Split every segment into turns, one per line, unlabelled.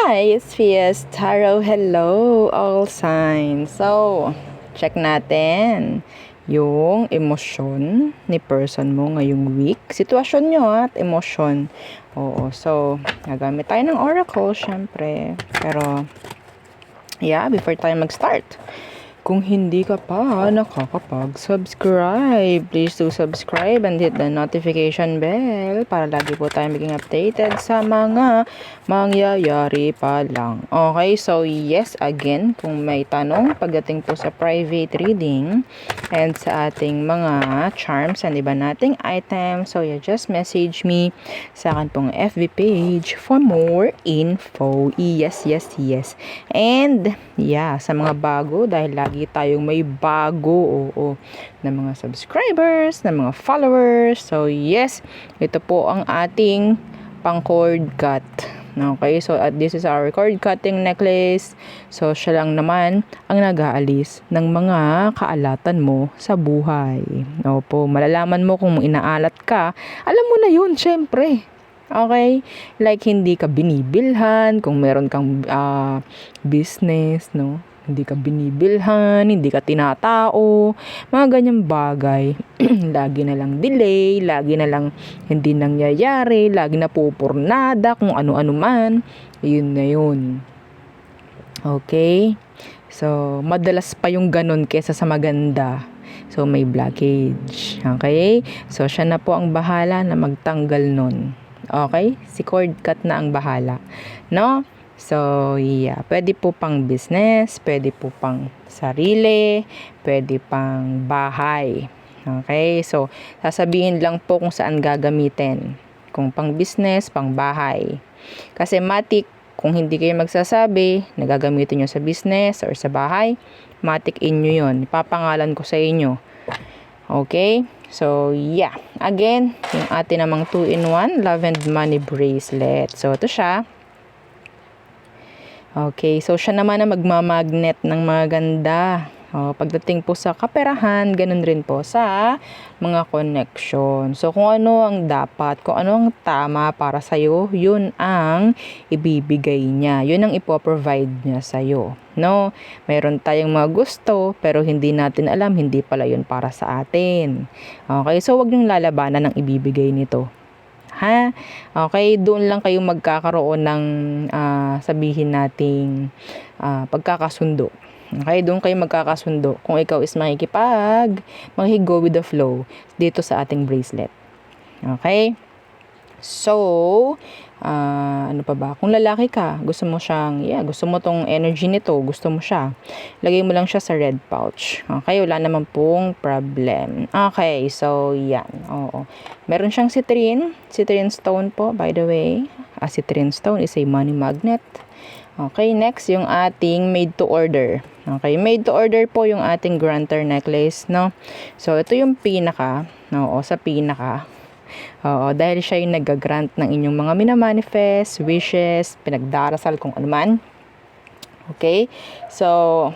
Pisces Tarot, hello all signs. So, check natin yung emosyon ni person mo ngayong week. Sitwasyon nyo at emosyon. Oo, so, gagamit tayo ng oracle, syempre. Pero, yeah, before tayo mag-start, kung hindi ka pa nakakapag-subscribe, please do subscribe and hit the notification bell para lagi po tayo maging updated sa mga mangyayari pa lang. Okay, so yes, again, kung may tanong pagdating po sa private reading and sa ating mga charms and iba nating items, so yeah, just message me sa akin pong FB page for more info. Yes. And yeah, sa mga bago, dahil lagi tayong may bago, na mga subscribers, na mga followers. So yes, ito po ang ating pang cord cut. Okay, so this is our cord cutting necklace. So siya lang naman ang nag-aalis ng mga kaalatan mo sa buhay. Opo, malalaman mo kung inaalat ka. Alam mo na yun, syempre. Okay? Like, hindi ka binibilhan, kung meron kang business, no? Hindi ka binibilhan, hindi ka tinatao, mga ganyang bagay. Lagi na lang delay, lagi na lang hindi nangyayari, lagi na pupurnada, kung ano-ano man. Yun na yun. Okay? So, madalas pa yung ganun kesa sa maganda. So, may blockage. Okay? So, siya na po ang bahala na magtanggal nun. Okay? Si cord cut na ang bahala. No? So, yeah. Pwede po pang business, pwede po pang sarili, pwede pang bahay. Okay? So, sasabihin lang po kung saan gagamitin. Kung pang business, pang bahay. Kasi matik, kung hindi kayo magsasabi, nagagamitin nyo sa business or sa bahay, matik inyo yun. Ipapangalan ko sa inyo. Okay? So, yeah. Again, yung atin namang 2-in-1 Love and Money Bracelet. So, ito siya. Okay, so siya naman na magmamagnet ng mga ganda. Pagdating po sa kaperahan, ganun rin po sa mga connection. So, kung ano ang dapat, kung ano ang tama para sa'yo, yun ang ibibigay niya. Yun ang ipoprovide niya sa'yo. No? Mayroon tayong mga gusto, pero hindi natin alam, hindi pala yun para sa atin. Okay, so wag niyong lalabanan ng ibibigay nito. Ha? Okay, doon lang kayo magkakaroon ng sabihin nating pagkakasundo. Okay, doon kayo magkakasundo. Kung ikaw is go with the flow dito sa ating bracelet. Okay? So, ano pa ba? Kung lalaki ka, gusto mo tong energy nito, gusto mo siya, lagay mo lang siya sa red pouch. Okay, wala naman pong problem. Okay, so, yan. Oo. Meron siyang citrine stone po, by the way. Citrine stone is a money magnet. Okay, next, yung ating made to order. Okay, made to order po yung ating granter necklace, no? So, ito yung pinaka, sa pinaka. Oo, dahil siya yung nag-grant ng inyong mga minamanifest, wishes, pinagdarasal kung ano man. Okay? So,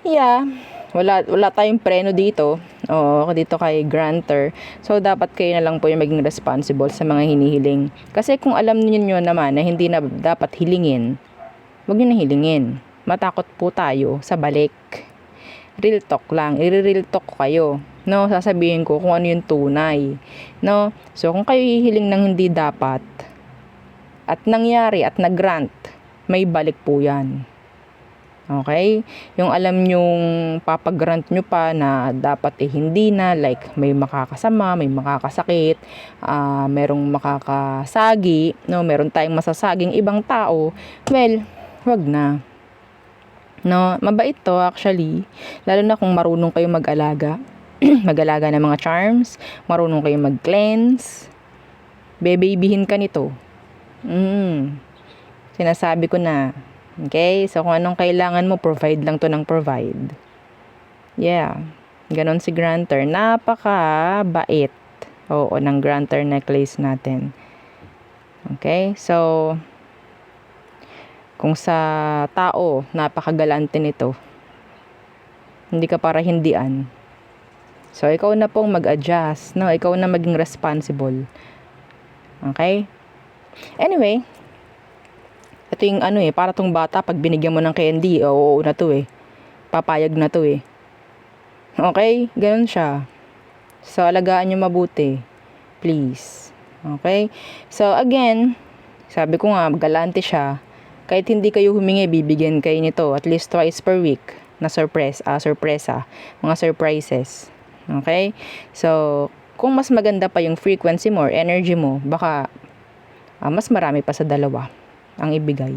yeah, wala tayong preno dito. Oo, dito kay granter. So, dapat kayo na lang po yung maging responsible sa mga hinihiling. Kasi kung alam niyo naman na hindi na dapat hilingin, huwag niyo na hilingin. Matakot po tayo sa balik. Real talk lang. I-real talk kayo. No, sasabihin ko kung ano yung tunay. No? So, kung kayo hihiling ng hindi dapat at nangyari at nag-grant, may balik po yan. Okay? Yung alam nyong papagrant nyo pa na dapat hindi na, like may makakasama, may makakasakit, merong makakasagi, no? Meron tayong masasaging ibang tao, well, wag na. No, mabait to actually, lalo na kung marunong kayo mag-alaga. Mag-alaga ng mga charms, marunong kayo mag-cleanse, bebabyhin ka nito. Sinasabi ko na. Okay? So, kung anong kailangan mo, provide lang to ng provide. Yeah. Ganon si granter. Napaka-bait. Oo, ng granter necklace natin. Okay? So, kung sa tao, napakagalante nito. Hindi ka para hindian. So, ikaw na pong mag-adjust, no? Ikaw na maging responsible. Okay? Anyway, ito ting para tong bata pag binigyan mo ng candy, oo na to eh. Papayag na to eh. Okay? Ganun siya. So, alagaan nyo mabuti. Please. Okay? So, again, sabi ko nga, galante siya. Kahit hindi kayo humingi, bibigyan kayo nito at least twice per week na sorpresa, mga surprises. Okay? So, kung mas maganda pa yung frequency mo or energy mo, baka mas marami pa sa dalawa ang ibigay.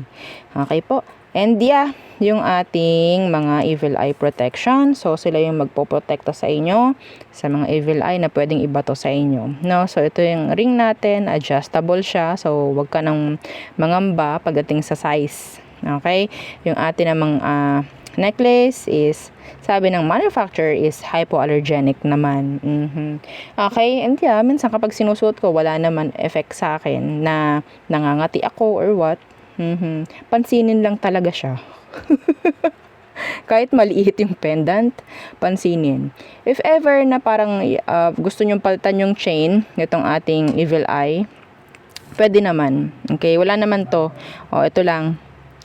Okay po? And yeah, yung ating mga evil eye protection. So, sila yung magpoprotekta sa inyo sa mga evil eye na pwedeng ibato sa inyo. No? So, ito yung ring natin. Adjustable siya. So, wag ka nang mangamba pagdating sa size. Okay? Yung atin namang necklace is, sabi ng manufacturer, is hypoallergenic naman. Okay? And yeah, minsan kapag sinusuot ko, wala naman effect sa akin na nangangati ako or what. Pansinin lang talaga siya. Kahit maliit yung pendant, pansinin. If ever na parang gusto nyong palitan yung chain nitong ating evil eye, pwede naman. Okay, wala naman to. Ito lang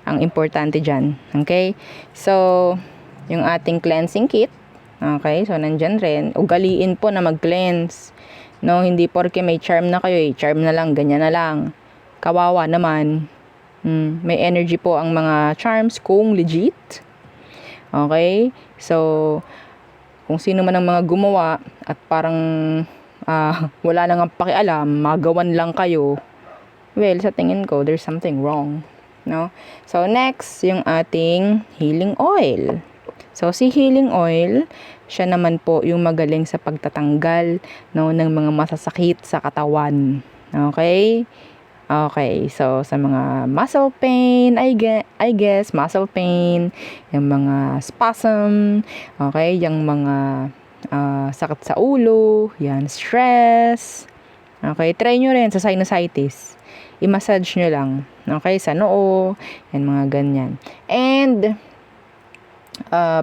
ang importante dyan. Okay, so yung ating cleansing kit, okay, so nandyan rin. Ugaliin po na mag-cleanse. No, hindi porke may charm na kayo, charm na lang, ganyan na lang. Kawawa naman. May energy po ang mga charms kung legit. Okay? So, kung sino man ang mga gumawa at parang wala nang pakialam, magawan lang kayo, well, sa tingin ko, there's something wrong. No? So, next, yung ating healing oil. So, si healing oil, siya naman po yung magaling sa pagtatanggal, no, ng mga masasakit sa katawan. Okay? Okay, so sa mga muscle pain, I guess, muscle pain, yung mga spasm, okay, yung mga sakit sa ulo, yan, stress, okay, try nyo rin sa sinusitis, i-massage nyo lang, okay, sa noo, yan, mga ganyan. And,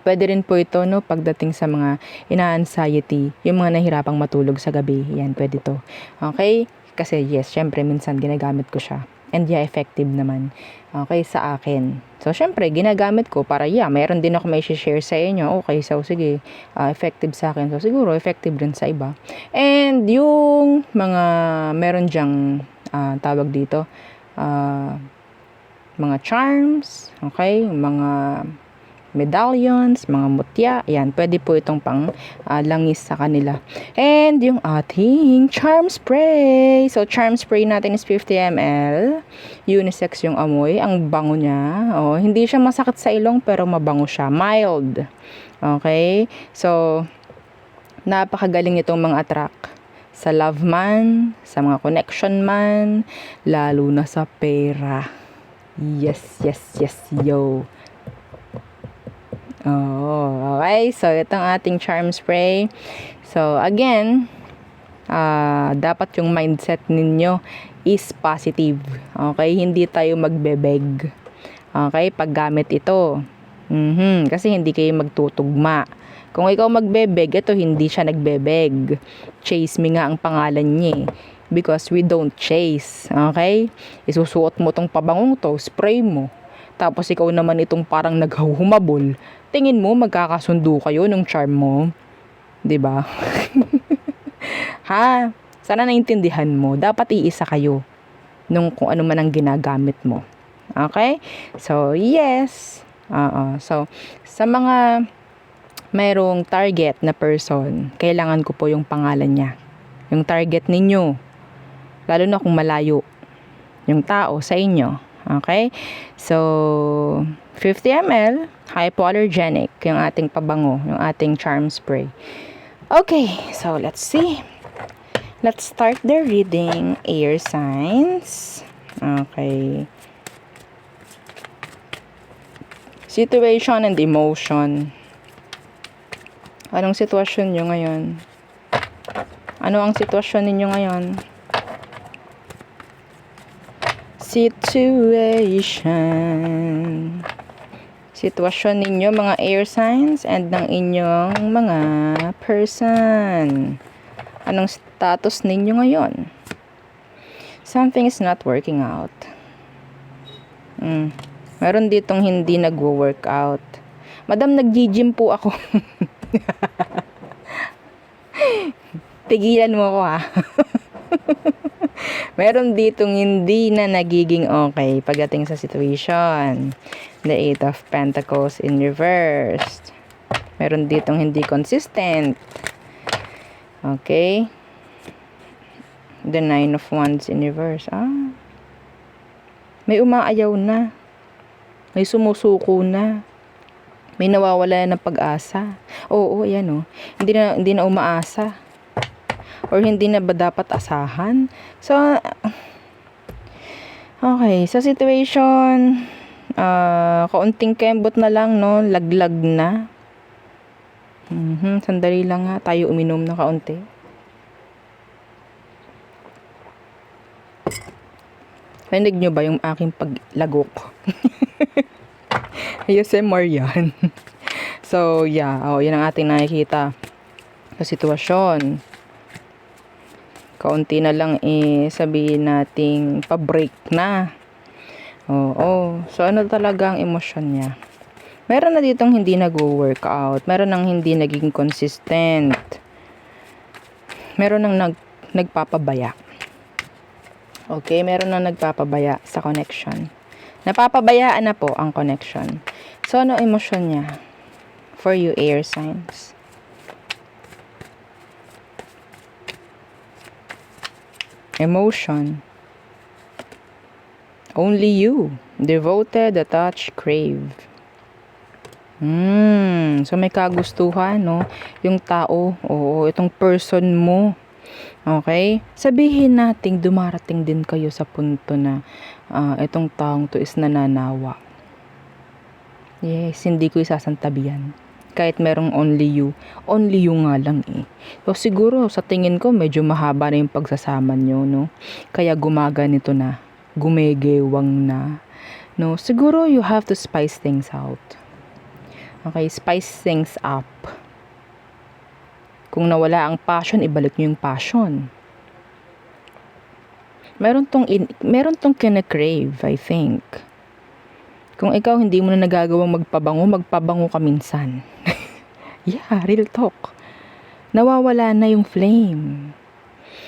pwede rin po ito, no, pagdating sa mga ina-anxiety, yung mga nahirapang matulog sa gabi, yan, pwede to, okay. Kasi yes, syempre minsan ginagamit ko siya. And yeah, effective naman. Okay, sa akin. So, syempre, ginagamit ko para mayroon din ako may share sa inyo. Okay, so sige, effective sa akin. So, siguro, effective rin sa iba. And yung mga meron dyang tawag dito, mga charms, okay, mga medallions, mga mutya, yan, pwede po itong pang langis sa kanila. And yung ating charm spray. So, charm spray natin is 50 ml. Unisex yung amoy. Ang bango niya. Hindi siya masakit sa ilong, pero mabango siya. Mild. Okay? So, napakagaling itong mga attract. Sa love man, sa mga connection man, lalo na sa pera. Yes, yo. Okay. So, itong ating charm spray. So, again, dapat yung mindset ninyo is positive. Okay? Hindi tayo magbebeg. Okay? Paggamit ito. Kasi hindi kayo magtutugma. Kung ikaw magbebeg, ito hindi siya nagbebeg. Chase me nga ang pangalan niya. Because we don't chase. Okay? Isusuot mo tong pabangong to, spray mo. Tapos ikaw naman itong parang naghuhumabol. Tingin mo magkakasundo kayo ng charm mo? 'Di ba? Ha? Sana naintindihan mo. Dapat iisa kayo nung kung ano man ang ginagamit mo. Okay? So, yes. So, sa mga mayroong target na person, kailangan ko po yung pangalan niya. Yung target ninyo. Lalo na kung malayo yung tao sa inyo. Okay? So, 50 ml, hypoallergenic, yung ating pabango, yung ating charm spray. Okay, so let's see. Let's start the reading. Air signs. Okay. Situation and emotion. Anong sitwasyon nyo ngayon? Ano ang sitwasyon ninyo ngayon? Sitwasyon ninyo, mga air signs, and ng inyong mga person. Anong status ninyo ngayon? Something is not working out. Meron ditong hindi nagwo-workout. Madam, nag-gym po ako. Tigilan mo ako ha. Meron ditong hindi na nagiging okay pagdating sa situation. The Eight of Pentacles in reverse. Meron ditong hindi consistent. Okay. The Nine of Wands in reverse. May umaayaw na. May sumusuko na. May nawawala ng pag-asa. Oo, yan o. Hindi na umaasa. Or hindi na ba dapat asahan? So, okay. Sa situation, kaunting kembot na lang, no? Laglag na. Sandali lang nga. Tayo uminom na kaunti. Rinig nyo ba yung aking paglagok? ASMR yan. So, yeah. Yan ang ating nakikita sa sitwasyon. Kaunti na lang sabihin nating pa-break na. Oo. So, ano talaga ang emosyon niya? Meron na ditong hindi nag-workout. Meron nang hindi naging consistent. Meron nang nagpapabaya. Okay, meron nang nagpapabaya sa connection. Napapabayaan na po ang connection. So, ano emosyon niya? For you, air signs. Emotion. Only you. Devoted, attached, crave. So, may kagustuhan, no? Yung tao, itong person mo. Okay? Sabihin nating dumarating din kayo sa punto na itong taong to is nananawa. Yes, hindi ko isasantabi yan. Kahit merong only you nga lang eh. So, siguro, sa tingin ko, medyo mahaba na yung pagsasama nyo, no? Kaya gumaganito na. Gumegewang na. No? Siguro, you have to spice things out. Okay? Spice things up. Kung nawala ang passion, ibalik nyo yung passion. Meron tong kine-crave, I think. Kung ikaw hindi mo na nagagawang magpabango ka minsan. Yeah, real talk. Nawawala na yung flame.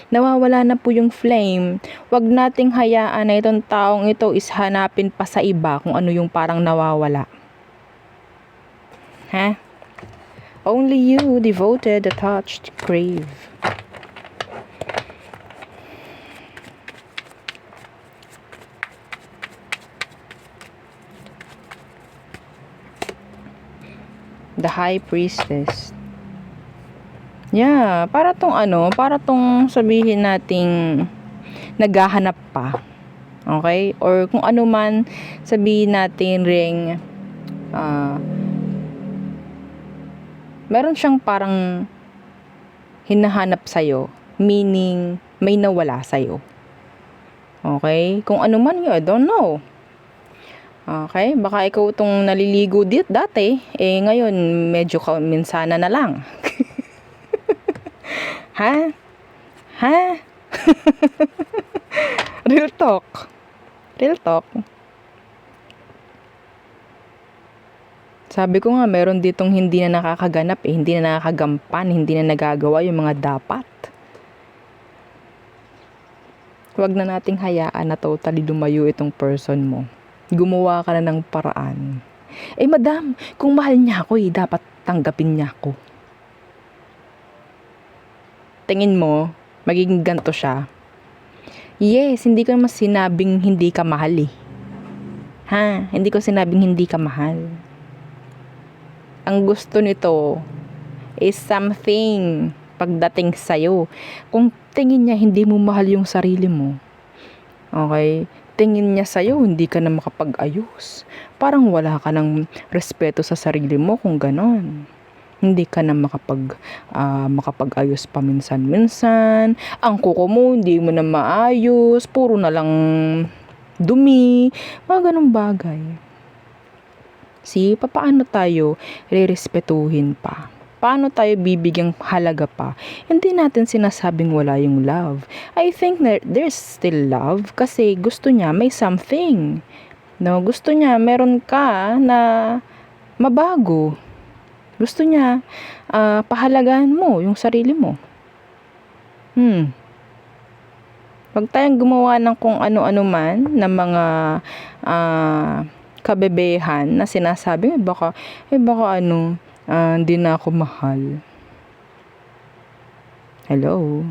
Nawawala na po yung flame. Wag nating hayaan na itong taong ito is hanapin pa sa iba kung ano yung parang nawawala. Ha? Only you, devoted, attached, crave. The High Priestess. Yeah, para tong sabihin nating naghahanap pa. Okay? Or kung ano man sabihin natin ring meron siyang parang hinahanap sa'yo, meaning may nawala sa'yo. Okay? Kung ano man yun, I don't know. Okay? Baka ikaw itong naliligo dati, ngayon medyo minsana na lang. Ha? Real talk. Sabi ko nga, meron ditong hindi na nakakaganap, hindi na nakakagampan, hindi na nagagawa yung mga dapat. Huwag na nating hayaan na totally lumayo itong person mo. Gumawa ka na ng paraan. Madam, kung mahal niya ako, dapat tanggapin niya ako. Tingin mo, magiging ganto siya. Yes, hindi ko naman sinabing hindi ka mahal eh. Ha? Hindi ko sinabing hindi ka mahal. Ang gusto nito is something pagdating sa'yo. Kung tingin niya hindi mo mahal yung sarili mo, okay, tingin niya sa'yo hindi ka na makapag-ayos. Parang wala ka ng respeto sa sarili mo kung ganon. Hindi ka na makapag-ayos paminsan-minsan. Ang kuko mo, hindi mo na maayos. Puro na lang dumi. Mga ganong bagay. See, paano tayo rerespetuhin pa? Paano tayo bibigyang halaga pa? Hindi natin sinasabing wala yung love. I think there's still love kasi gusto niya may something. No, gusto niya meron ka na mabago. Gusto niya pahalagahan mo yung sarili mo. Huwag tayong gumawa ng kung ano-ano man na mga kabebehan na sinasabi, baka hindi na ako mahal. Hello?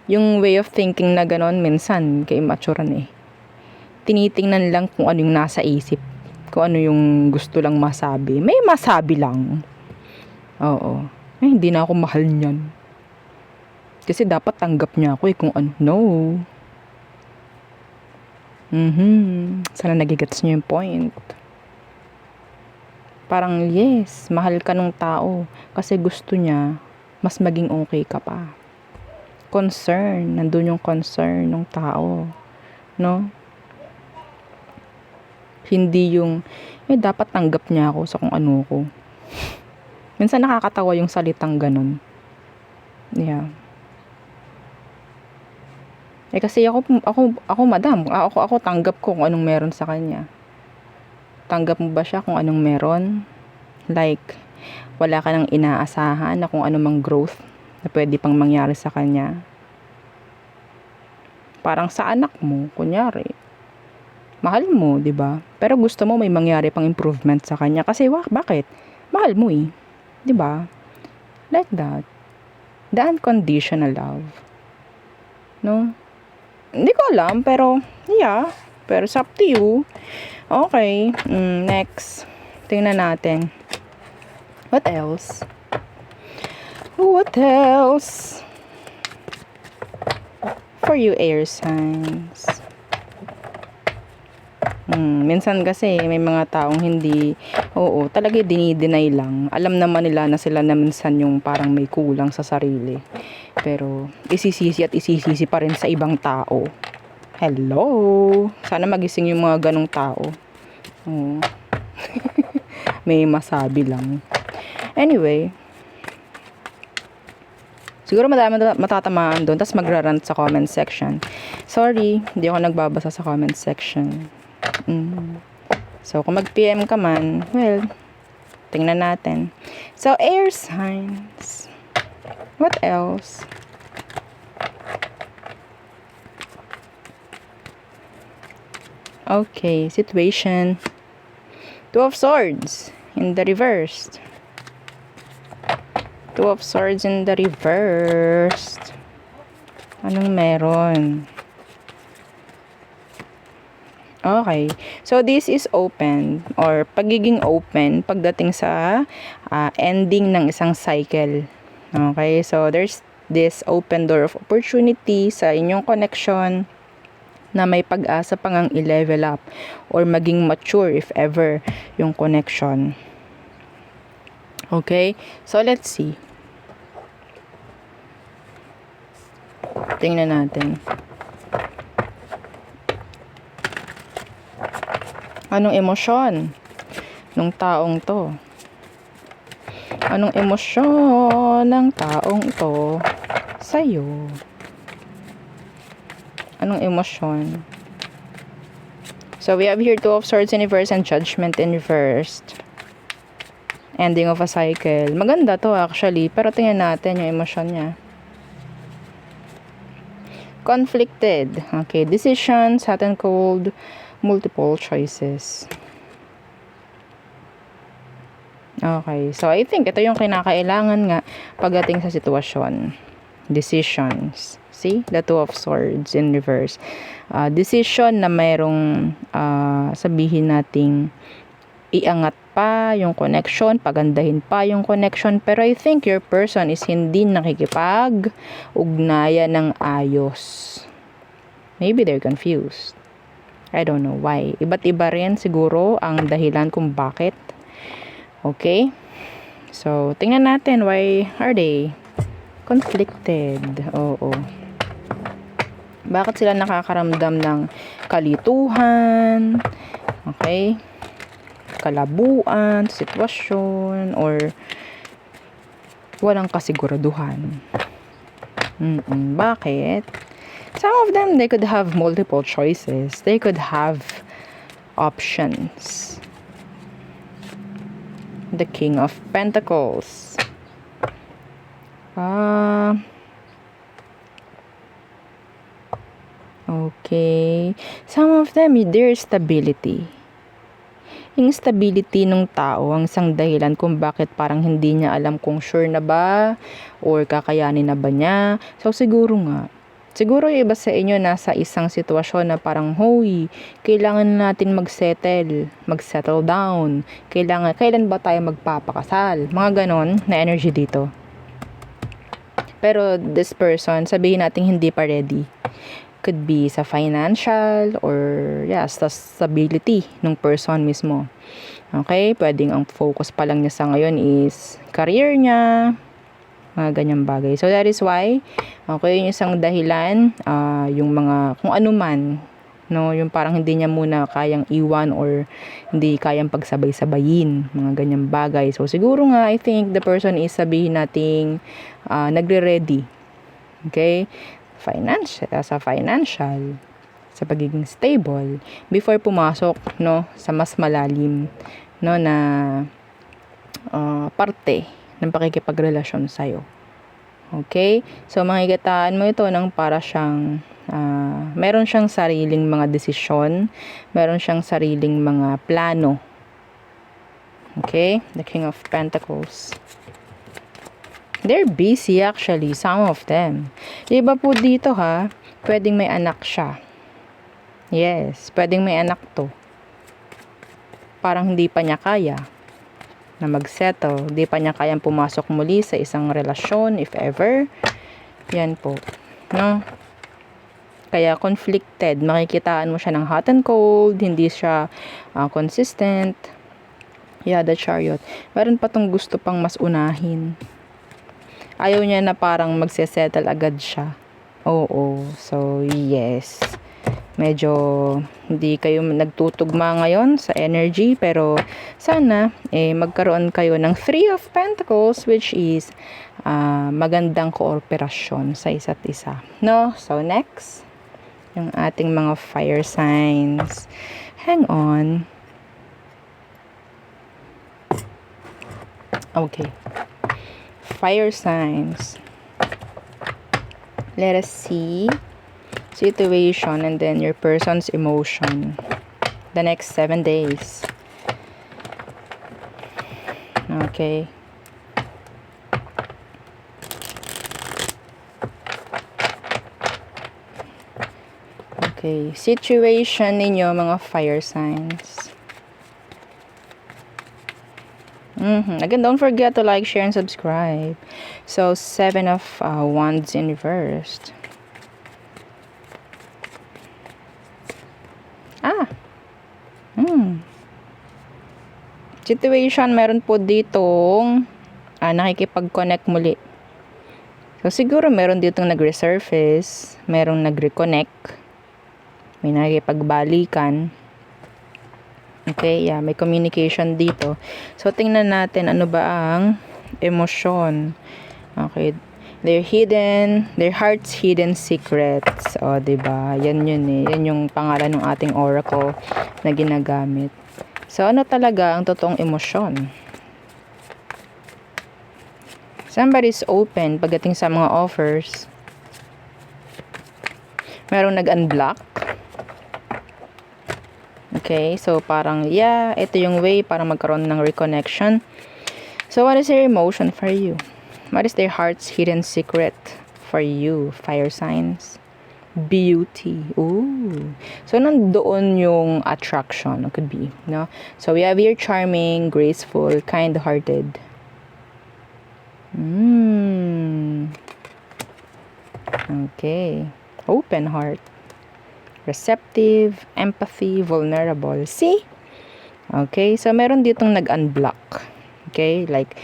Yung way of thinking na ganon, minsan, ka-immaturean eh. Tinitingnan lang kung ano yung nasa isip. Kung ano yung gusto lang masabi. May masabi lang. Oo. Hindi na ako mahal niyan. Kasi dapat tanggap niya ako kung ano. No. Sana nagigets niyo yung point. Parang yes, mahal ka nung tao. Kasi gusto niya, mas maging okay ka pa. Concern. Nandun yung concern ng tao. No? Hindi yung, dapat tanggap niya ako sa kung ano ko. Minsan nakakatawa yung salitang ganun. Yeah. Kasi ako madam, ako tanggap ko kung anong meron sa kanya. Tanggap mo ba siya kung anong meron? Like, wala ka nang inaasahan na kung anumang growth na pwede pang mangyari sa kanya. Parang sa anak mo, kunyari. Mahal mo, 'di ba? Pero gusto mo may mangyari pang improvement sa kanya kasi bakit? Mahal mo eh. 'Di ba? Like that. The unconditional love. No? Hindi ko alam, pero yeah. Pero it's up to you. Okay. Next. Tingnan natin. What else? What else? For you air signs. Minsan kasi may mga taong hindi, talaga dinideny lang. Alam naman nila na sila na minsan yung parang may kulang sa sarili. Pero isisisi pa rin sa ibang tao. Hello! Sana magising yung mga ganong tao. May masabi lang. Anyway, siguro madami matatamaan doon, tas magrarant sa comment section. Sorry, hindi ako nagbabasa sa comment section. So, kung mag-PM ka man, well, tingnan natin. So, air signs. What else? Okay, situation. Two of Swords in the reversed. Two of Swords in the reversed. Anong meron? Okay. So, this is open or pagiging open pagdating sa ending ng isang cycle. Okay. So, there's this open door of opportunity sa inyong connection na may pag-asa pang ang i-level up or maging mature if ever yung connection. Okay. So, let's see. Tingnan natin. Anong emosyon ng taong to? Anong emosyon ng taong to sa'yo? Anong emosyon? So, we have here Two of Swords in reverse and Judgment in reversed. Ending of a cycle. Maganda to actually, pero tingnan natin yung emosyon niya. Conflicted. Okay, decisions, hot and cold, multiple choices. Okay, so I think ito yung kinakailangan nga pagdating sa sitwasyon. Decisions. See? The Two of Swords in reverse. Decision na mayroong sabihin nating iangat pa yung connection, pagandahin pa yung connection, pero I think your person is hindi nakikipag-ugnayan ng ayos. Maybe they're confused. I don't know why. Iba't iba rin siguro ang dahilan kung bakit. Okay? So, tingnan natin, why are they conflicted? Oo. Bakit sila nakakaramdam ng kalituhan? Okay? Kalabuan, sitwasyon, or walang kasiguraduhan. Bakit? Some of them, they could have multiple choices. They could have options. The King of Pentacles. Okay. Some of them, there's stability. Yung stability ng tao ang isang dahilan kung bakit parang hindi niya alam kung sure na ba or kakayanin na ba niya. So, siguro yung iba sa inyo nasa isang sitwasyon na parang, hoy, kailangan natin mag-settle down. Kailan ba tayo magpapakasal? Mga ganon na energy dito. Pero this person, sabihin natin hindi pa ready. Could be sa financial or sa stability ng person mismo. Okay? Pwedeng ang focus pa lang niya sa ngayon is career niya, mga ganyang bagay. So that is why, okay, yung isang dahilan, yung mga, kung ano man, no, yung parang hindi niya muna kayang iwan or hindi kayang pagsabay-sabayin, mga ganyang bagay. So siguro I think the person is sabihin nating nagre-ready. Okay? Sa financial, sa pagiging stable before pumasok, no, sa mas malalim, no, na parte ng pakikipagrelasyon sa'yo. Okay? So makikitaan mo ito ng para siyang meron siyang sariling mga desisyon, meron siyang sariling mga plano. Okay? The King of Pentacles. They're busy actually, some of them. Iba po dito pwedeng may anak siya. Yes, pwedeng may anak to. Parang hindi pa niya kaya na mag-settle. Hindi pa niya kayang pumasok muli sa isang relasyon, if ever. Yan po. No? Kaya conflicted. Makikitaan mo siya ng hot and cold. Hindi siya consistent. Yeah, the Chariot. Meron pa tong gusto pang mas unahin. Ayaw niya na parang magsesettle agad siya. Oo. So, yes. Medyo hindi kayo nagtutugma ngayon sa energy. Pero, sana, magkaroon kayo ng Three of Pentacles, which is magandang kooperasyon sa isa't isa. No? So, next. Yung ating mga fire signs. Hang on. Okay. Fire signs. Let us see situation and then your person's emotion the next 7 days. Okay. Okay, situation ninyo mga fire signs. Again, don't forget to like, share, and subscribe. So, 7 of Wands in reversed. Situation, meron po ditong nakikipag-connect muli. So, siguro meron ditong nag-resurface, merong nag-reconnect, may nakikipagbalikan. Okay, may communication dito. So, tingnan natin ano ba ang emosyon. Okay, their heart's hidden secrets. O, diba? Yan yun Yan yung pangalan ng ating oracle na ginagamit. So, ano talaga ang totoong emosyon? Somebody's open pagdating sa mga offers. Merong nag-unblock. Okay, so parang, ito yung way para magkaroon ng reconnection. So, what is their emotion for you? What is their heart's hidden secret for you, fire signs? Beauty. Ooh. So, nandoon yung attraction. It could be, no? So, we have here charming, graceful, kind-hearted. Okay. Open heart. Receptive, empathy, vulnerable. See? Okay, so meron ditong nag-unblock. Okay, like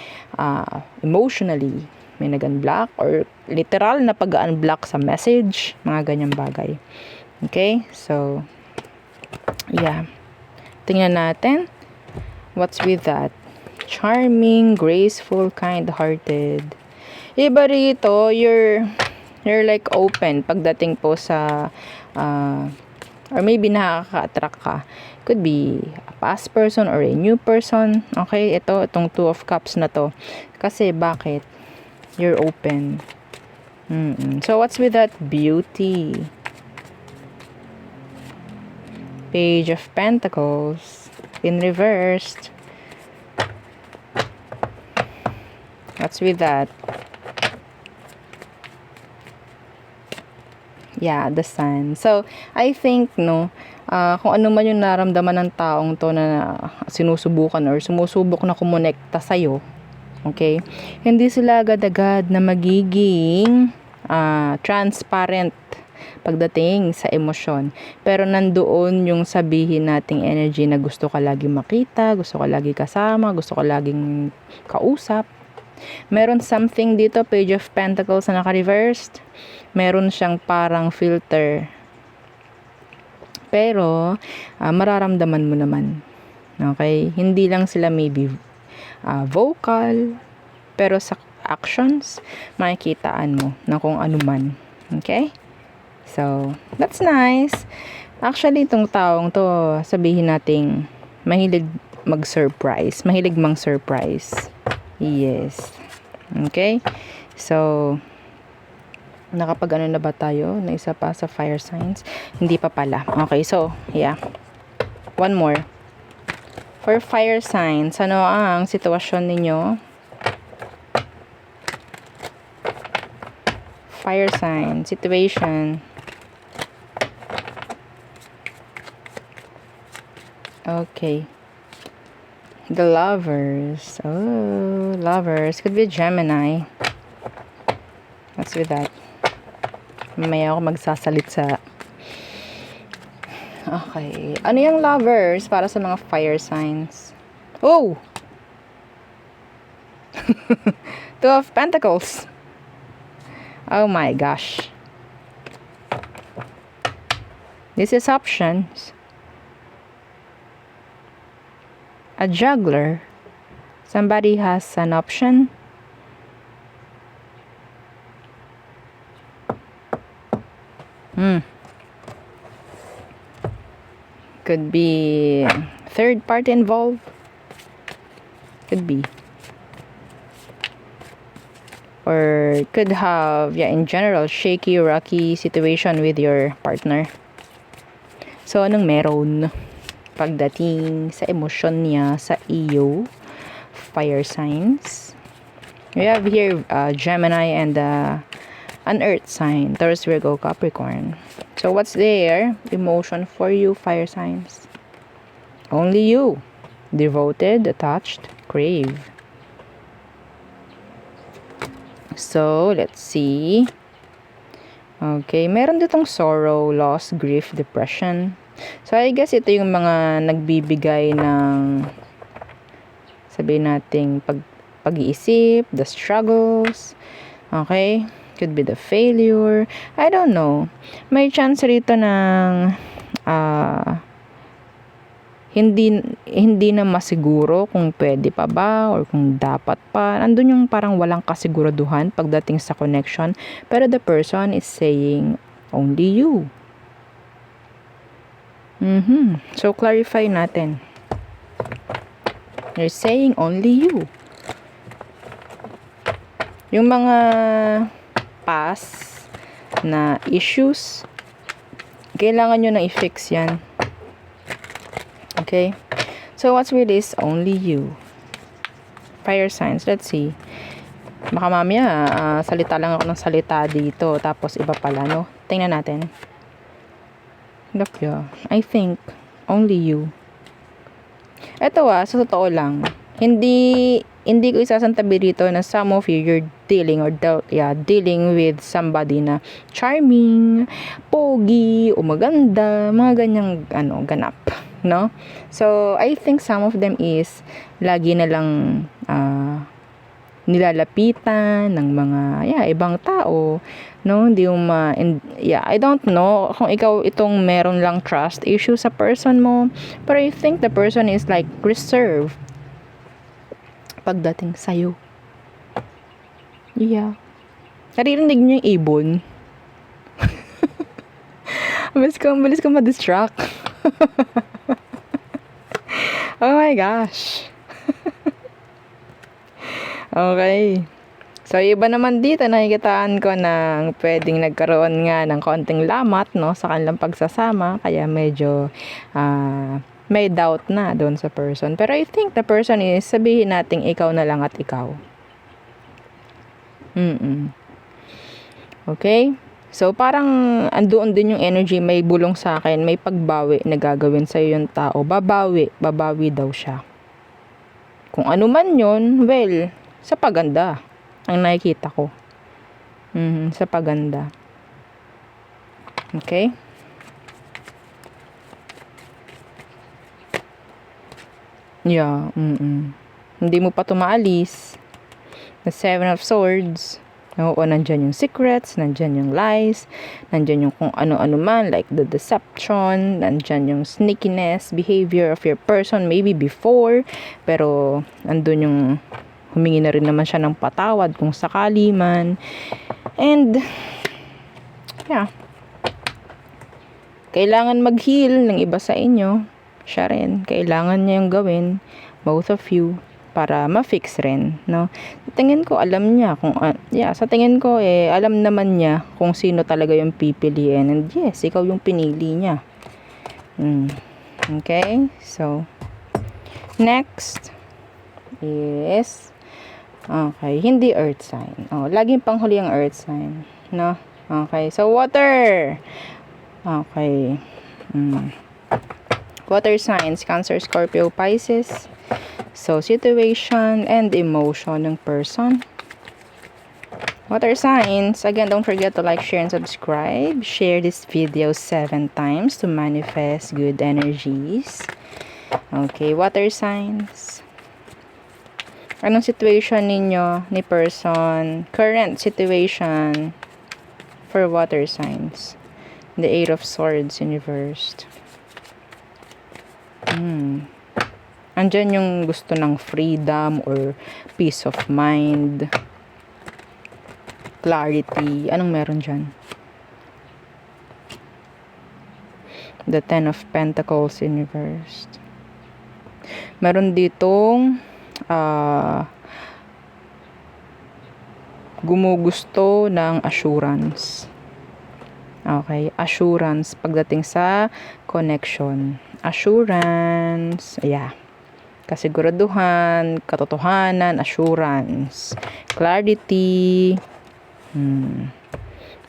emotionally may nag-unblock or literal na pag-unblock sa message, mga ganyang bagay. Okay, so tingnan natin what's with that. Charming, graceful, kind-hearted. Iba rito, You're like open pagdating po sa or maybe nakaka-attract ka. Could be a past person or a new person. Okay, itong Two of Cups na to. Kasi bakit? You're open. So what's with that beauty? Page of Pentacles in reversed. What's with that? Yeah, the Sun. So, I think, kung ano man yung naramdaman ng taong to na sinusubukan or sumusubok na kumonekta sa'yo, okay, hindi sila agad-agad na magiging transparent pagdating sa emosyon. Pero nandoon yung sabihin nating energy na gusto ka lagi makita, gusto ka lagi kasama, gusto ka laging kausap. Meron something dito, Page of Pentacles na naka-reversed. Meron siyang parang filter. Pero, mararamdaman mo naman. Okay? Hindi lang sila maybe vocal, pero sa actions, makikitaan mo na kung ano man. Okay? So, that's nice. Actually, itong taong to, sabihin nating mahilig mag-surprise. Mahilig mang-surprise. Yes. Okay? So, nakapag ano na ba tayo? Na isa pa sa fire signs? Hindi pa pala. Okay, so, yeah. One more. For fire signs, ano ang sitwasyon ninyo? Fire sign, situation. Okay. The Lovers. Oh, Lovers. Could be Gemini. What's with that? Mamaya ako magsasalit sa... Okay. Ano yung Lovers para sa mga fire signs? Oh! Two of Pentacles. Oh my gosh. This is options. A juggler. Somebody has an option. Could be third party involved. Could be. Or could have, in general, shaky, rocky situation with your partner. So, anong meron pagdating sa emosyon niya sa iyo? Fire signs. We have here Gemini and an earth sign. Taurus, Virgo, Capricorn. So, what's their emotion for you, fire signs? Only you. Devoted, attached, crave. So, let's see. Okay, meron ditong sorrow, loss, grief, depression. So, I guess ito yung mga nagbibigay ng, sabihin nating, pag-iisip, the struggles. Okay? Could be the failure. I don't know. May chance rito ng hindi na masiguro kung pwede pa ba or kung dapat pa. Andun yung parang walang kasiguraduhan pagdating sa connection. Pero the person is saying, only you. So, clarify natin. They're saying, only you. Yung mga past na issues, kailangan nyo na i-fix yan. Okay? So, what's with this? Only you. Fire signs. Let's see. Baka mamaya, salita lang ako ng salita dito. Tapos, iba pala, no? Tingnan natin. Look, yeah. I think, only you. Eto sa totoo lang. Hindi ko isasantabi rito na some of you, you're dealing with somebody na charming, pogi, o maganda, mga ganyang, ganap. No? So, I think some of them is lagi na lang nilalapitan ng mga ibang tao, no? Hindi I don't know kung ikaw itong meron lang trust issue sa person mo, but I think the person is like reserved pagdating sa'yo. Naririnig niyo yung ibon? Bilis ko ma-distract. Oh my gosh. Okay. So, iba naman dito, nakikitaan ko ng pwedeng nagkaroon nga ng konting lamat, no, sa kanilang pagsasama. Kaya medyo may doubt na doon sa person. Pero I think the person is, sabihin natin ikaw na lang at ikaw. Okay? So, parang andoon din yung energy, may bulong sa akin, may pagbawi na gagawin sa'yo yung tao. Babawi daw siya. Kung ano man yun, well, sa paganda ang nakikita ko. Sa paganda. Okay? Yeah, Hindi mo pa tumaalis. The Seven of Swords. Oo, nandyan yung secrets, nandyan yung lies, nandyan yung kung ano-ano man, like the deception, nandyan yung sneakiness, behavior of your person, maybe before, pero andun yung humingi na rin naman siya ng patawad kung sakali man. And, yeah. Kailangan mag-heal ng iba sa inyo. Siya rin. Kailangan niya yung gawin. Both of you. Para ma-fix rin. No? Sa tingin ko, alam niya. Sa tingin ko, alam naman niya kung sino talaga yung pipiliin. And yes, ikaw yung pinili niya. Okay? So, next is okay, hindi earth sign. Laging panghuli ang earth sign, no? Okay, so water. Okay. Water signs, Cancer, Scorpio, Pisces. So, situation and emotion ng person. Water signs, again, don't forget to like, share, and subscribe. Share this video 7 times to manifest good energies. Okay, water signs. Anong situation ninyo ni person? Current situation for water signs. The Eight of Swords in reversed. Andyan yung gusto ng freedom or peace of mind. Clarity. Anong meron dyan? The Ten of Pentacles in reversed. Meron ditong gumugusto ng assurance. Okay, assurance pagdating sa connection. Assurance, yeah. Kasiguraduhan, katotohanan, assurance. Clarity.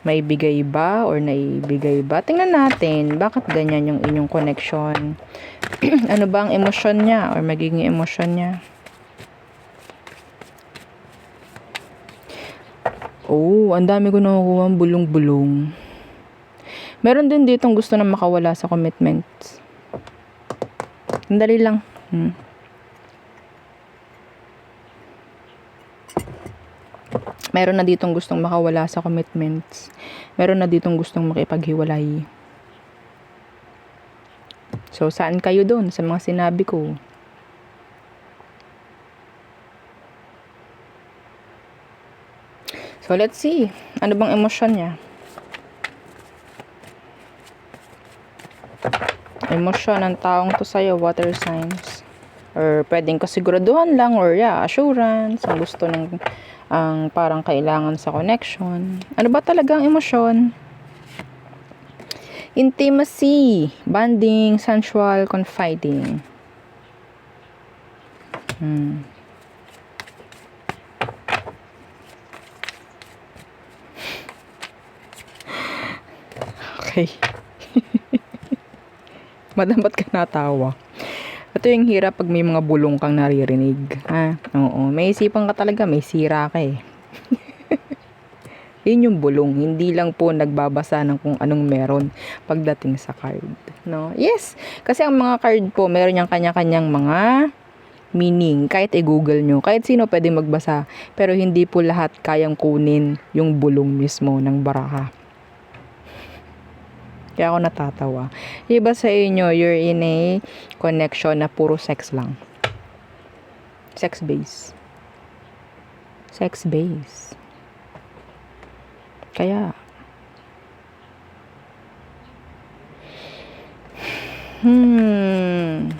May bigay ba or naibigay ba? Tingnan natin, bakit ganyan yung inyong connection? Ano ba ang emosyon niya or magiging emosyon niya? Ang dami ko nakukuha ang bulong-bulong. Meron din ditong gusto na makawala sa commitments. Sandali lang. Meron na ditong gustong makawala sa commitments. Meron na ditong gustong makipaghiwalay. So, saan kayo doon sa mga sinabi ko? So, let's see. Ano bang emosyon niya? Emosyon ng taong to sa'yo, water signs. Or pwedeng kasiguraduhan lang or assurance. Ang gusto ng ang parang kailangan sa connection. Ano ba talagang emosyon? Intimacy, bonding, sensual, confiding. Okay. Madam, ba't ka natawa? Ito yung hirap pag may mga bulong kang naririnig. Oo. May isipan ka talaga, may sira ka eh. Yun yung bulong. Hindi lang po nagbabasa ng kung anong meron pagdating sa card. No? Yes. Kasi ang mga card po, meron yung kanya-kanyang mga meaning. Kahit i-google nyo. Kahit sino pwede magbasa. Pero hindi po lahat kayang kunin yung bulong mismo ng baraha. Kaya ako natatawa. Iba sa inyo, you're in a connection na puro sex lang. Sex base. Sex base. Kaya, The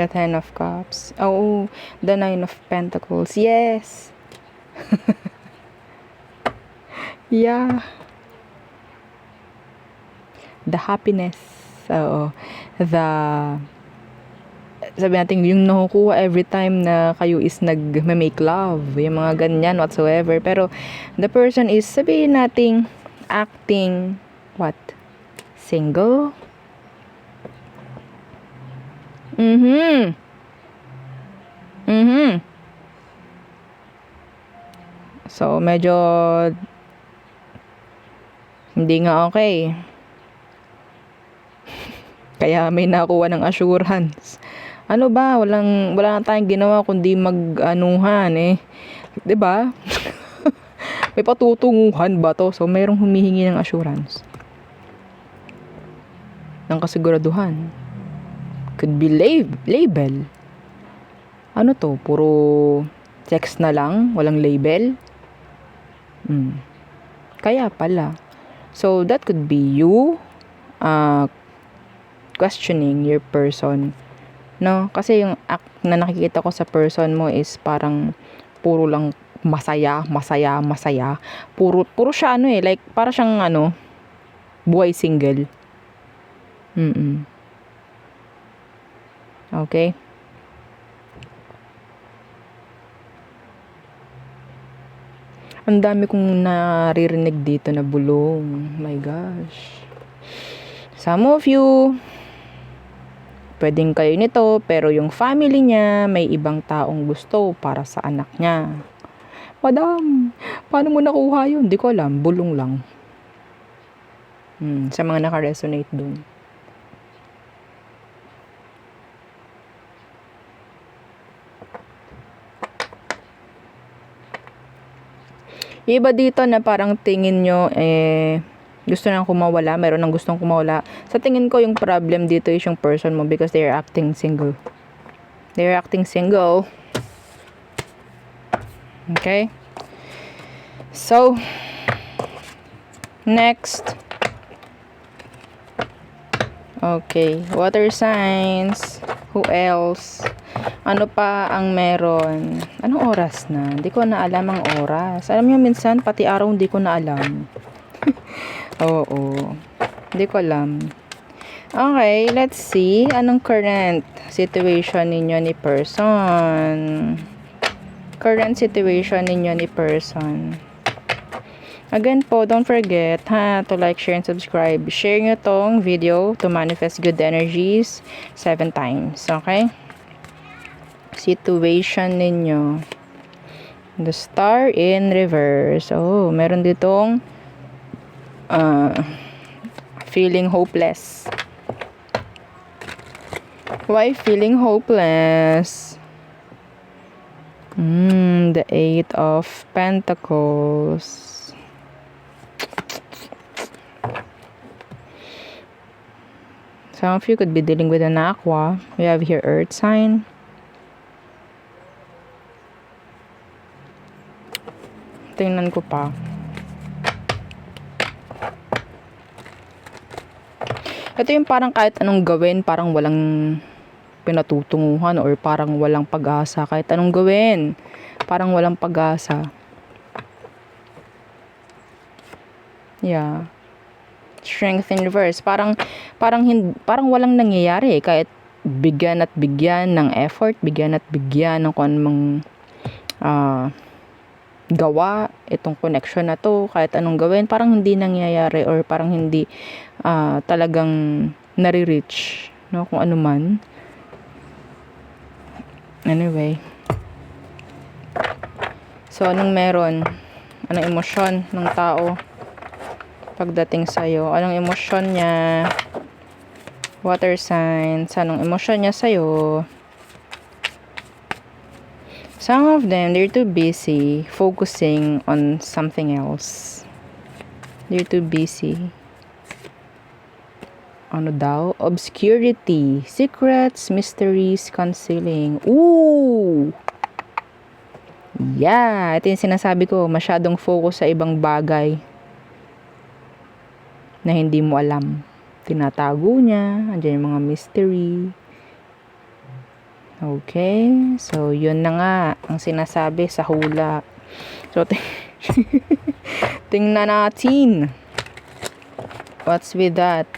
Ten of Cups. Oh, the Nine of Pentacles. Yes. Yeah. The happiness. Oo. Sabi natin, yung nakukuha every time na kayo is nag-make love. Yung mga ganyan, whatsoever. Pero, the person is, sabihin natin, acting, what? Single? So, medyo hindi nga okay. Kaya may nakuha ng assurance. Ano ba? Wala na tayong ginawa kundi mag-anuhan eh. 'Di ba? May patutunguhan ba to? So, mayroong humihingi ng assurance. Ng kasiguraduhan. Could be label. Ano to? Puro text na lang? Walang label? Kaya pala. So, that could be you questioning your person. No? Kasi yung act na nakikita ko sa person mo is parang puro lang masaya. Puro siya like para siyang buhay single. Okay? Ang dami kong naririnig dito na bulong. My gosh. Some of you, pwedeng kayo nito, pero yung family niya, may ibang taong gusto para sa anak niya. Madam, paano mo nakuha yun? Hindi ko alam, bulong lang. Sa mga naka-resonate dun. Iba dito na parang tingin nyo, gusto nang kumawala, meron nang gustong kumawala. Sa tingin ko, yung problem dito is yung person mo because they're acting single. They're acting single. Okay? So, next. Okay, water signs. Who else? Ano pa ang meron? Anong oras na? Hindi ko na alam ang oras. Alam niyo minsan, pati araw hindi ko na alam. Oo. Hindi ko alam. Okay, let's see. Anong current situation ninyo ni person? Current situation ninyo ni person. Again po, don't forget to like, share, and subscribe. Share nyo tong video to manifest good energies 7 times. Okay? Situation ninyo. The star in reverse. Oh, meron ditong feeling hopeless. Why feeling hopeless? The 8 of Pentacles. Some of you could be dealing with an aqua. We have here earth sign. Tingnan ko pa. Ito yung parang kahit anong gawin, parang walang pinatutunguhan or parang walang pag-asa. Kahit anong gawin, parang walang pag-asa. Yeah. Strength in reverse. Parang walang nangyayari kahit bigyan at bigyan ng effort, bigyan at bigyan ng kung anong gawa itong connection na to, kahit anong gawin, parang hindi nangyayari or parang hindi talagang nare-reach, no, kung ano man. Anyway. So, anong meron? Anong emosyon ng tao pagdating sa'yo? Anong emosyon niya? Water signs. Anong emosyon niya sa'yo? Some of them, they're too busy focusing on something else. They're too busy. Ano daw? Obscurity. Secrets, mysteries, concealing. Ooh! Yeah! Ito yung sinasabi ko. Masyadong focus sa ibang bagay na hindi mo alam. tinatago niya. Andiyan yung mga mystery. Okay. So, yun na nga ang sinasabi sa hula. So, tingnan natin. What's with that?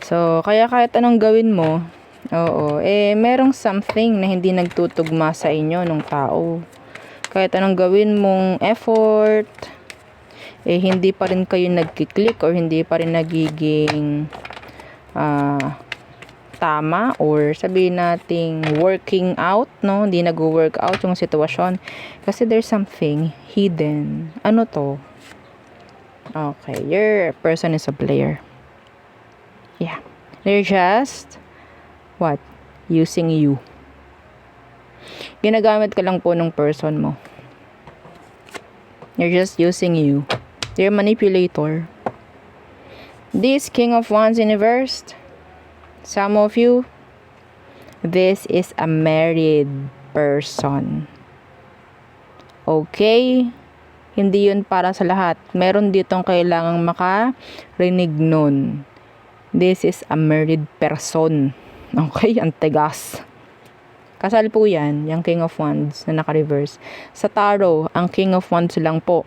So, kaya kahit anong gawin mo, merong something na hindi nagtutugma sa inyo nung tao. Kahit anong gawin mong effort, hindi pa rin kayo nagkiklik or hindi pa rin nagiging tama or sabihin nating working out, no? Hindi nag-work out yung sitwasyon. Kasi there's something hidden. Ano to? Okay, your person is a player. Yeah. They're just, using you. Ginagamit ka lang po ng person mo. They're just using you. They're a manipulator. This King of Wands universe, some of you, this is a married person. Okay? Hindi yun para sa lahat. Meron ditong kailangang makarinig nun. This is a married person. Okay? Ang tigas. Kasal po yan, yung King of Wands na naka-reverse. Sa tarot, ang King of Wands lang po.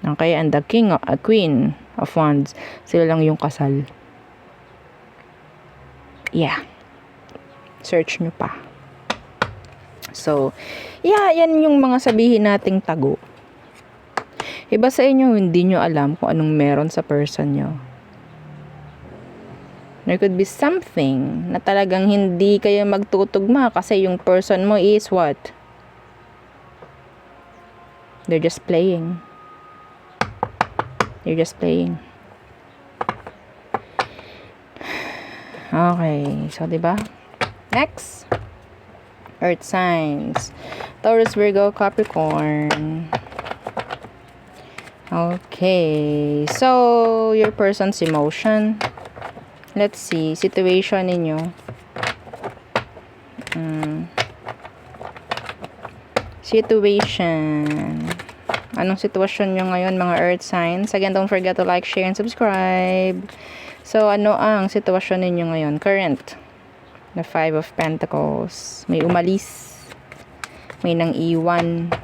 Okay? And the Queen of Wands, sila lang yung kasal. Yeah. Search nyo pa. So, yeah, yan yung mga sabihin nating tago. Iba sa inyo, hindi nyo alam kung anong meron sa person nyo. There could be something na talagang hindi kayo magtutugma kasi yung person mo is what? They're just playing. They're just playing. Okay, so diba? Next. Earth signs. Taurus, Virgo, Capricorn. Okay, so your person's emotion. Let's see, situation ninyo. Situation. Anong sitwasyon nyo ngayon, mga earth signs? Again, don't forget to like, share, and subscribe. So, ano ang sitwasyon ninyo ngayon? Current. The Five of Pentacles. May umalis. May nang iwan.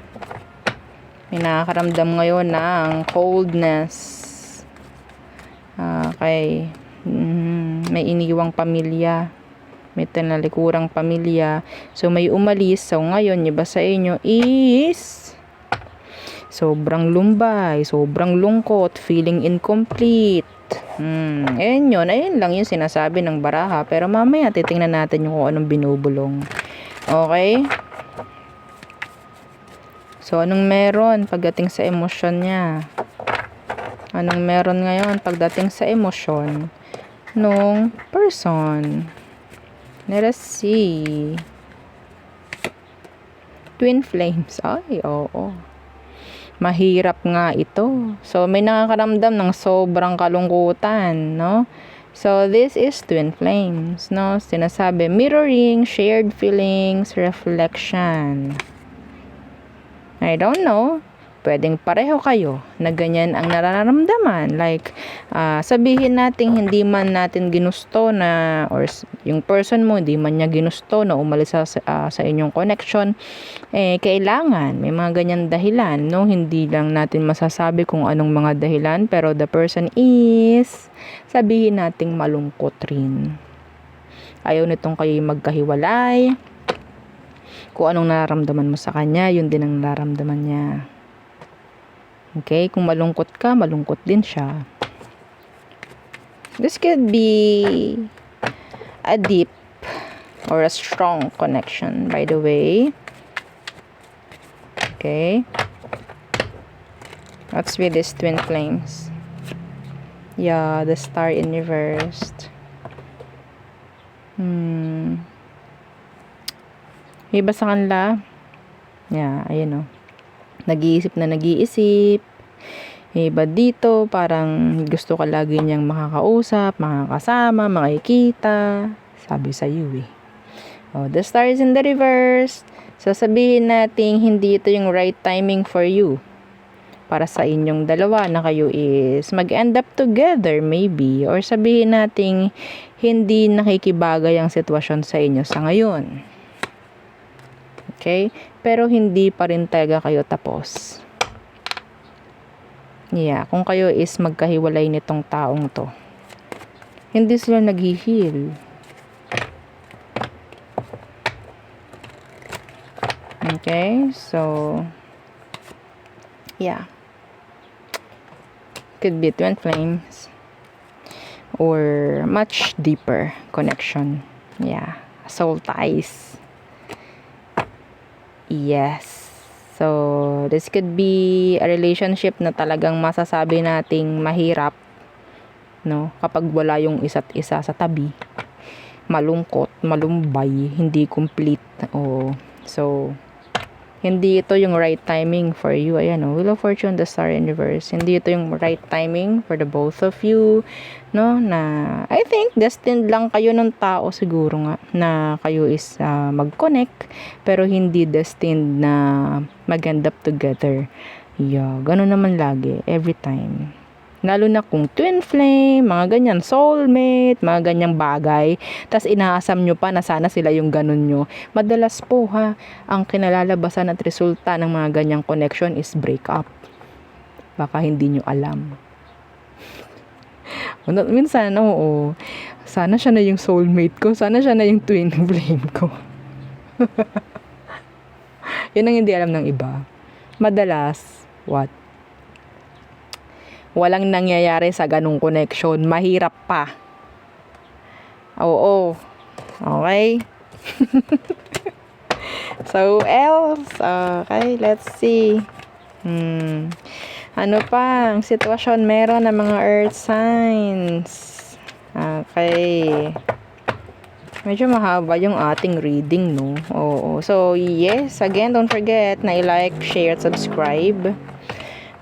May nakakaramdam ngayon ng coldness. Okay. May iniwang pamilya, may tinalikurang pamilya, so may umalis. So ngayon, iba sa inyo is sobrang lumbay, sobrang lungkot, feeling incomplete. Ayun lang yung sinasabi ng baraha, pero mamaya titingnan natin yung kung anong binubulong. Okay? So anong meron pagdating sa emosyon niya? Anong meron ngayon pagdating sa emosyon nung person? Let us see. Twin flames. Ay, oo. Mahirap nga ito. So, may nakakaramdam ng sobrang kalungkutan, no? So, this is twin flames, no? Sinasabi, mirroring, shared feelings, reflection. I don't know. Pwedeng pareho kayo na ganyan ang nararamdaman. Like, sabihin natin hindi man natin ginusto na, or yung person mo, hindi man niya ginusto na umalis sa inyong connection. Kailangan, may mga ganyan dahilan, no? Hindi lang natin masasabi kung anong mga dahilan, pero the person is, sabihin nating malungkot rin. Ayaw nitong kayo magkahiwalay. Kung anong nararamdaman mo sa kanya, yun din ang nararamdaman niya. Okay, kung malungkot ka, malungkot din siya. This could be a deep or a strong connection, by the way. Okay. What's with these twin flames? Yeah, the star in reverse. Iba sa kanila. Yeah, ayun o. Nag-iisip na nag-iisip. Iba dito, parang gusto ka lagi niyang makakausap, makakasama, makikita. Sabi sa iyo eh. Oh, the star is in the reverse. So, sabihin natin, hindi ito yung right timing for you. para sa inyong dalawa na kayo is mag-end up together maybe, or sabihin nating hindi nakikibagay ang sitwasyon sa inyo sa ngayon. Okay? Pero hindi pa rin talaga kayo tapos. Yeah, kung kayo is magkahiwalay nitong taong to, hindi sila nag-heal. Okay, so yeah, could be twin flames or much deeper connection. Yeah, soul ties. Yes, so this could be a relationship na talagang masasabi nating mahirap, no, kapag wala yung isa't isa sa tabi. Malungkot, malumbay, hindi complete. So hindi ito yung right timing for you. Ayan, Wheel of Fortune, the Star Universe. Hindi ito yung right timing for the both of you, no? Na I think destined lang kayo ng tao siguro nga na kayo is mag-connect, pero hindi destined na mag-end up together. Yeah, ganun naman lagi, every time. Lalo na kung twin flame, mga ganyan, soulmate, mga ganyang bagay. Tas inaasam nyo pa na sana sila yung ganun nyo. Madalas po ang kinalalabasan at resulta ng mga ganyang connection is breakup. Baka hindi nyo alam. Minsan, sana siya na yung soulmate ko. Sana siya na yung twin flame ko. Yun ang hindi alam ng iba. Madalas, walang nangyayari sa ganung connection. Mahirap pa. Oo. Okay? So, else. Okay, let's see. Ano pa? Ang sitwasyon meron ng mga earth signs. Okay. Medyo mahaba yung ating reading, no? Oo. So, yes. Again, don't forget na i-like, share, at subscribe.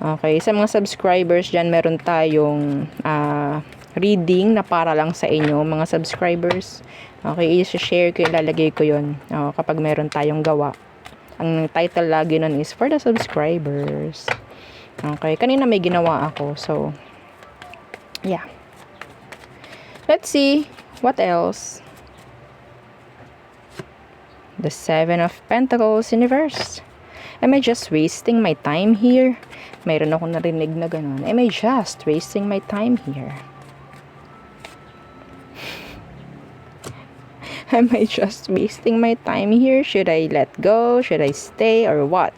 Okay, sa mga subscribers dyan, meron tayong reading na para lang sa inyo, mga subscribers. Okay, i-share ko, ilalagay ko yun kapag meron tayong gawa. Ang title lagi nun is for the subscribers. Okay, kanina may ginawa ako. So, yeah. Let's see, what else? The Seven of Pentacles Universe. Am I just wasting my time here? Mayroon akong narinig na ganun. Am I just wasting my time here? Am I just wasting my time here? Should I let go? Should I stay? Or what?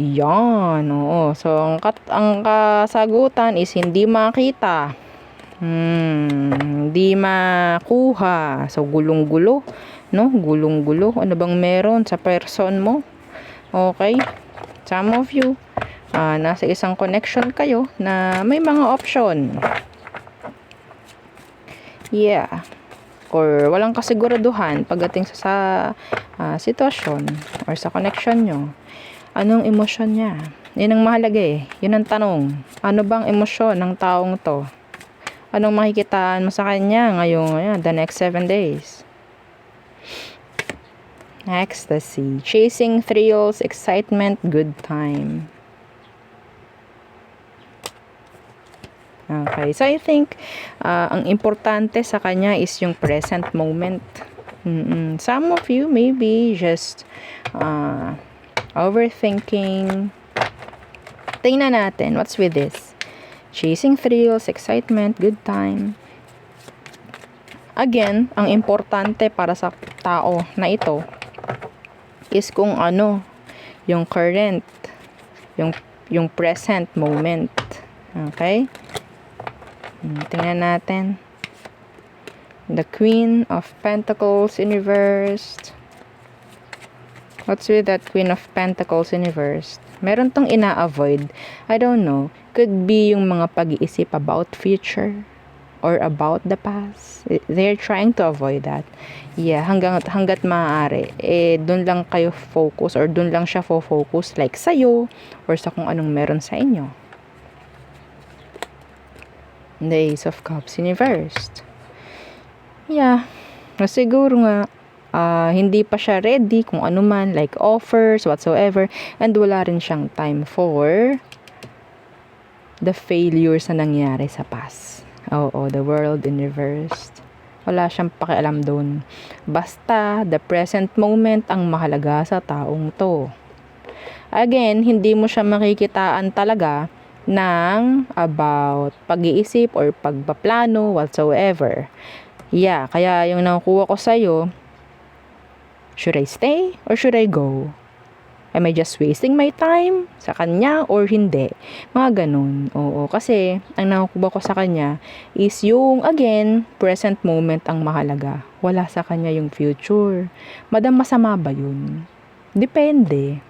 Yan, oo. So, ang kasagutan is hindi makita. Hindi makuha. So, gulong-gulo. No? Gulong-gulo. Ano bang meron sa person mo? Okay? Some of you, nasa isang connection kayo na may mga option. Yeah. Or walang kasiguraduhan pagdating sa sitwasyon or sa connection nyo. Anong emosyon niya? Yun ang mahalaga eh. Yun ang tanong. Ano bang emosyon ng taong to? Anong makikitaan mo sa kanya ngayong the next 7 days? Ecstasy, chasing thrills, excitement, good time. Okay, so I think ang importante sa kanya is yung present moment. Some of you maybe just overthinking. Tingnan natin, what's with this? Chasing thrills, excitement, good time. Again, ang importante para sa tao na ito is kung ano yung current, yung present moment. Okay? Tingnan natin. The Queen of Pentacles Universe. What's with that Queen of Pentacles Universe? Meron tong ina-avoid. I don't know. Could be yung mga pag-iisip about future or about the past. They're trying to avoid that. Yeah, hanggat maaari, doon lang kayo focus or doon lang siya focus like sa'yo or sa kung anong meron sa inyo. The Ace of Cups Universe. Yeah, siguro nga, hindi pa siya ready kung ano man, like offers, whatsoever, and wala rin siyang time for the failures na nangyari sa past. Oo, the world in reverse. Wala siyang pakialam doon. Basta, the present moment ang mahalaga sa taong to. Again, hindi mo siya makikitaan talaga ng about pag-iisip or pagpaplano whatsoever. Yeah, kaya yung nakukuha ko sa'yo, should I stay or should I go? Am I just wasting my time sa kanya or hindi? Mga ganun. Oo, kasi ang nakukuha ko sa kanya is yung, again, present moment ang mahalaga. Wala sa kanya yung future. Madam, masama ba yun? Depende.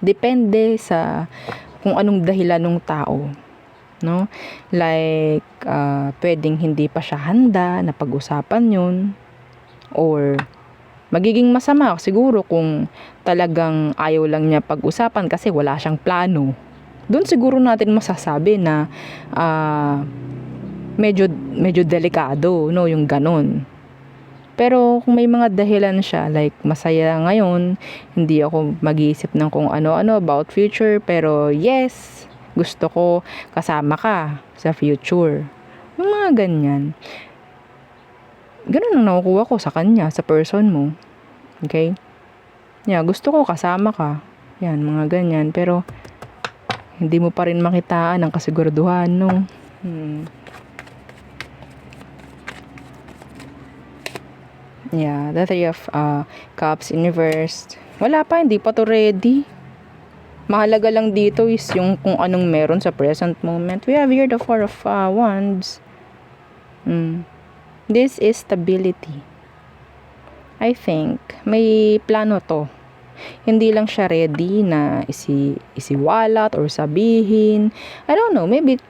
Depende sa kung anong dahilan ng tao. No? Like, pwedeng hindi pa siya handa na pag-usapan yun. Or, magiging masama siguro kung talagang ayaw lang niya pag-usapan kasi wala siyang plano. Doon siguro natin masasabi na medyo delikado, no, yung ganun. Pero kung may mga dahilan siya, like masaya ngayon, hindi ako mag-iisip ng kung ano-ano about future, pero yes, gusto ko kasama ka sa future. Yung mga ganyan. Ganun ang nakukuha ko sa kanya, sa person mo. Okay? Yeah, gusto ko kasama ka. Yan, mga ganyan. Pero, hindi mo pa rin makitaan ang kasiguraduhan, no? Yeah, the Three of Cups in reverse. Wala pa, hindi pa to ready. Mahalaga lang dito is yung kung anong meron sa present moment. We have here the Four of Wands. This is stability. I think may plano to. Hindi lang siya ready na isiwalat or sabihin. I don't know, maybe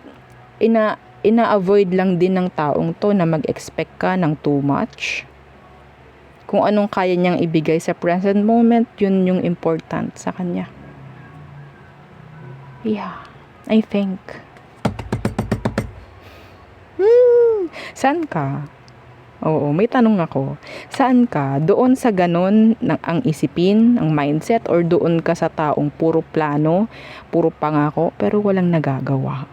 ina-avoid lang din ng taong to na mag-expect ka ng too much. Kung anong kaya niyang ibigay sa present moment, yun yung important sa kanya. Yeah, I think. Saan ka? Oo, may tanong ako. Saan ka? Doon sa ganon ang isipin, ang mindset, or doon ka sa taong puro plano, puro pangako, pero walang nagagawa?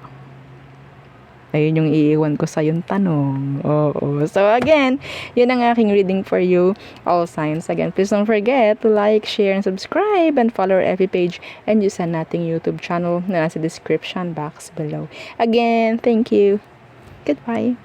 Ayun yung iiwan ko sa yung tanong. Oo. So again, yun ang aking reading for you. All signs. Again, please don't forget to like, share, and subscribe, and follow our FB page, and use ang nating YouTube channel na nasa description box below. Again, thank you. Goodbye.